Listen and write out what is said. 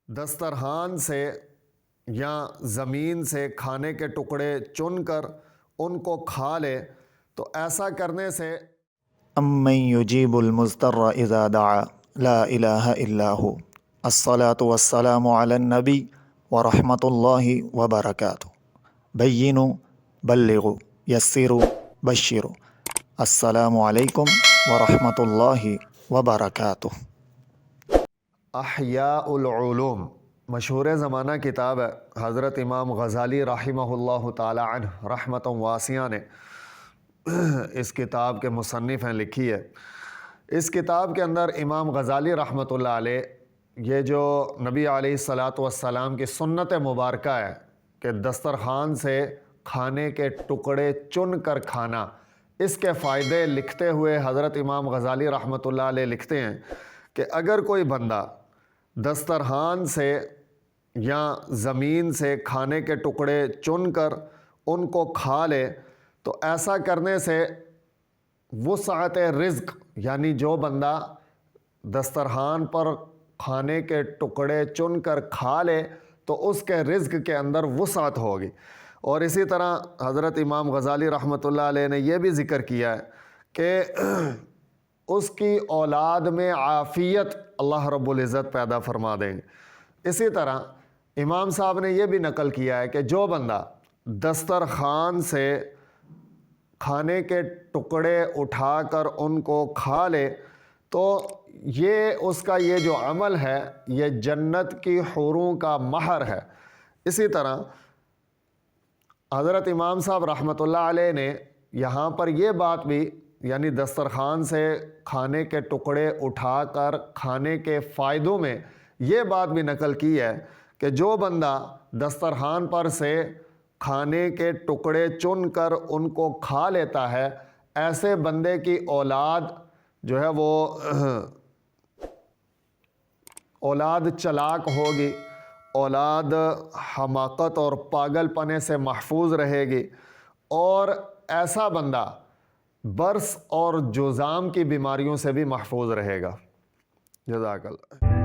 دسترخوان سے یا زمین سے کھانے کے ٹکڑے چن کر ان کو کھا لے تو ایسا کرنے سے امن یجیب المضطر اذا دعا لا الہ الا ہو الصلاۃ والسلام علی النبی ورحمۃ اللہ وبرکاتہ بینوا بلغوا یسروا بشروا السلام علیکم ورحمۃ اللہ وبرکاتہ۔ احیاء العلوم مشہور زمانہ کتاب ہے۔ حضرت امام غزالی رحمہ اللہ تعالی عنہ رحمۃ واسعہ نے اس کتاب کے مصنف ہیں، لکھی ہے۔ اس کتاب کے اندر امام غزالی رحمۃ اللہ علیہ یہ جو نبی علیہ الصلاۃ والسلام کی سنت مبارکہ ہے کہ دسترخوان سے کھانے کے ٹکڑے چن کر کھانا، اس کے فائدے لکھتے ہوئے حضرت امام غزالی رحمۃ اللہ علیہ لکھتے ہیں کہ اگر کوئی بندہ دسترخوان سے یا زمین سے کھانے کے ٹکڑے چن کر ان کو کھا لے تو ایسا کرنے سے وسعت رزق، یعنی جو بندہ دسترخوان پر کھانے کے ٹکڑے چن کر کھا لے تو اس کے رزق کے اندر وسعت ہوگی۔ اور اسی طرح حضرت امام غزالی رحمۃ اللہ علیہ نے یہ بھی ذکر کیا ہے کہ اس کی اولاد میں عافیت اللہ رب العزت پیدا فرما دیں گے۔ اسی طرح امام صاحب نے یہ بھی نقل کیا ہے کہ جو بندہ دسترخوان سے کھانے کے ٹکڑے اٹھا کر ان کو کھا لے تو یہ اس کا یہ جو عمل ہے یہ جنت کی حوروں کا مہر ہے۔ اسی طرح حضرت امام صاحب رحمۃ اللہ علیہ نے یہاں پر یہ بات بھی، یعنی دسترخوان سے کھانے کے ٹکڑے اٹھا کر کھانے کے فائدوں میں یہ بات بھی نقل کی ہے کہ جو بندہ دسترخوان پر سے کھانے کے ٹکڑے چن کر ان کو کھا لیتا ہے، ایسے بندے کی اولاد جو ہے وہ اولاد چلاک ہوگی، اولاد حماقت اور پاگل پنے سے محفوظ رہے گی، اور ایسا بندہ برص اور جذام کی بیماریوں سے بھی محفوظ رہے گا۔ جزاک اللہ۔